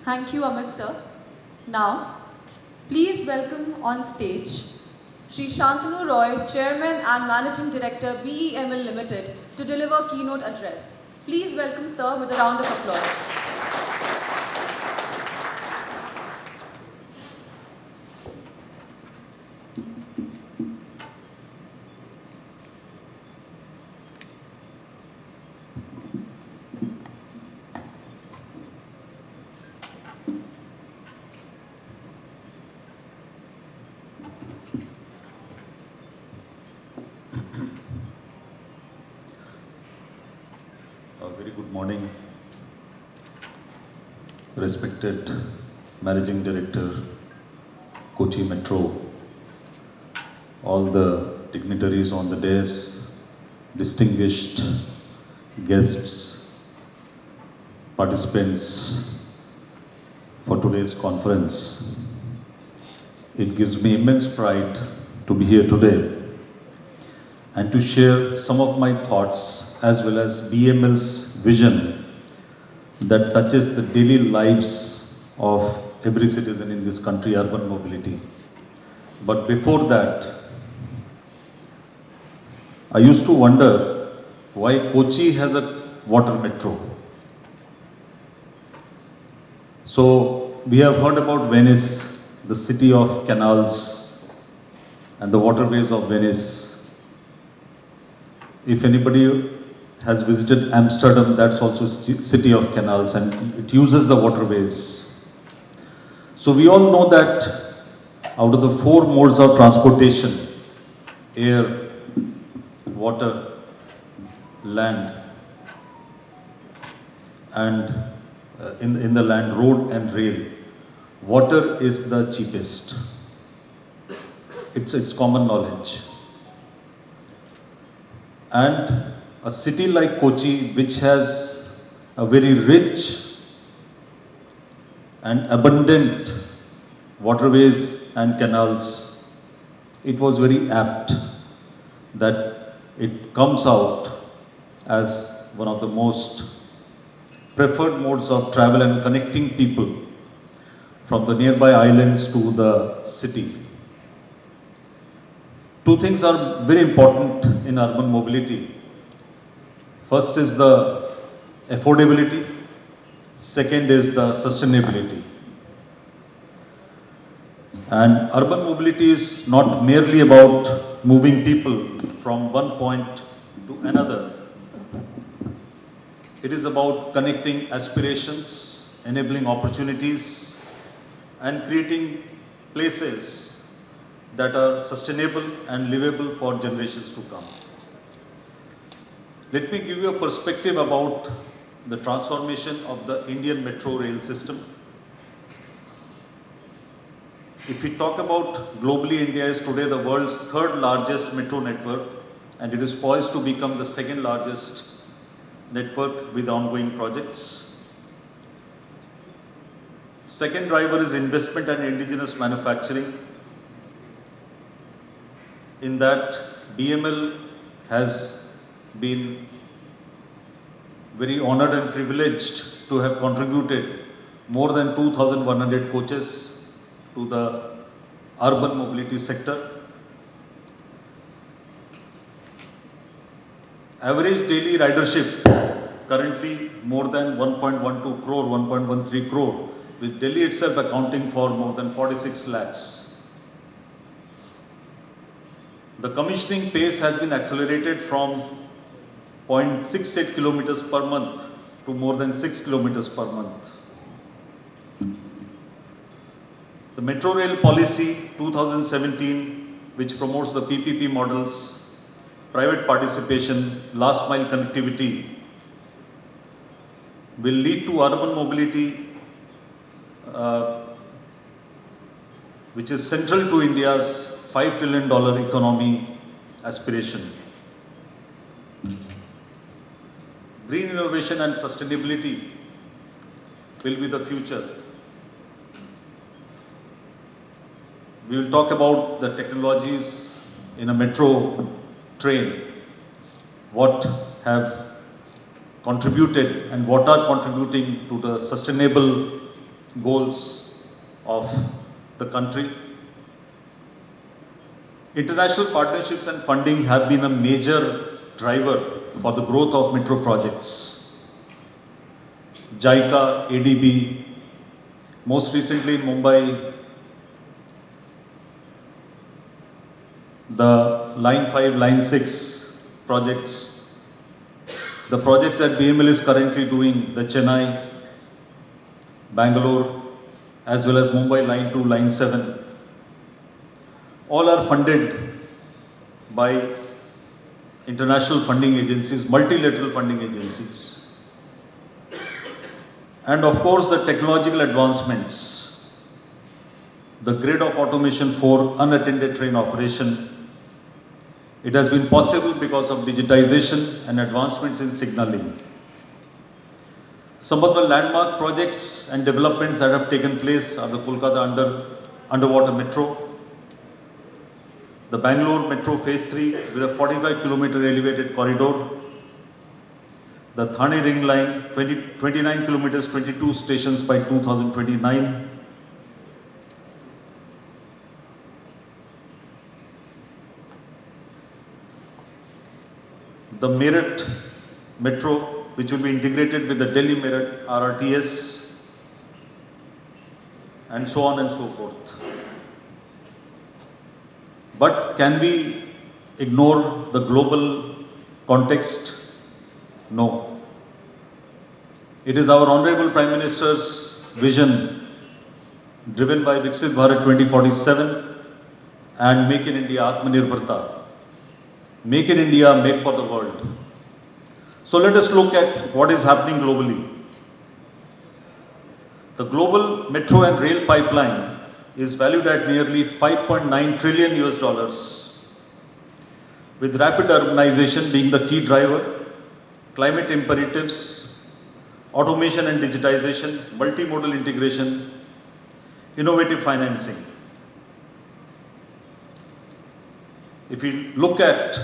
Thank you, Amit sir. Now, please welcome on stage Sri Shantanu Roy, Chairman and Managing Director, BEML Limited, to deliver keynote address. Please welcome sir with a round of applause. Very good morning, respected Managing Director, Kochi Metro, all the dignitaries on the dais, distinguished guests, participants for today's conference. It gives me immense pride to be here today and to share some of my thoughts as well as BML's vision that touches the daily lives of every citizen in this country, urban mobility. But before that, I used to wonder why Kochi has a water metro. So we have heard about Venice, the city of canals and the waterways of Venice. If anybody has visited Amsterdam, that's also city of canals and it uses the waterways. So we all know that out of the 4 modes of transportation, air, water, land, and in the land, road and rail, water is the cheapest. It's common knowledge. And a city like Kochi, which has a very rich and abundant waterways and canals, it was very apt that it comes out as one of the most preferred modes of travel and connecting people from the nearby islands to the city. 2 things are very important in urban mobility. First is the affordability, second is the sustainability. And urban mobility is not merely about moving people from one point to another. It is about connecting aspirations, enabling opportunities, and creating places that are sustainable and livable for generations to come. Let me give you a perspective about the transformation of the Indian metro rail system. If we talk about globally, India is today the world's 3rd largest metro network and it is poised to become the 2nd largest network with ongoing projects. Second driver is investment and indigenous manufacturing. In that, BML has been very honored and privileged to have contributed more than 2,100 coaches to the urban mobility sector. Average daily ridership currently more than 1.12 crore, 1.13 crore, with Delhi itself accounting for more than 46 lakhs. The commissioning pace has been accelerated from 0.68 kilometers per month to more than 6 kilometers per month. The Metro Rail Policy 2017, which promotes the PPP models, private participation, last mile connectivity, will lead to urban mobility, which is central to India's $5 trillion economy aspiration. Green innovation and sustainability will be the future. We will talk about the technologies in a metro train, what have contributed and what are contributing to the sustainable goals of the country. International partnerships and funding have been a major driver for the growth of metro projects. JICA, ADB, most recently in Mumbai, the Line 5, Line 6 projects, the projects that BML is currently doing, the Chennai, Bangalore, as well as Mumbai Line 2, Line 7, all are funded by international funding agencies, multilateral funding agencies. And of course, the technological advancements, the grid of automation for unattended train operation, it has been possible because of digitization and advancements in signaling. Some of the landmark projects and developments that have taken place are the Kolkata underwater metro, the Bangalore Metro Phase 3 with a 45-kilometer elevated corridor, the Thane Ring Line, 29 kilometers, 22 stations by 2029, the Meerut Metro, which will be integrated with the Delhi Meerut RRTS, and so on and so forth. But can we ignore the global context? No. It is our Honorable Prime Minister's vision, driven by Viksit Bharat 2047 and Make in India Atmanirbharta. Make in India, make for the world. So let us look at what is happening globally. The global metro and rail pipeline is valued at nearly 5.9 trillion US dollars, with rapid urbanization being the key driver, climate imperatives, automation and digitization, multimodal integration, innovative financing. If we look at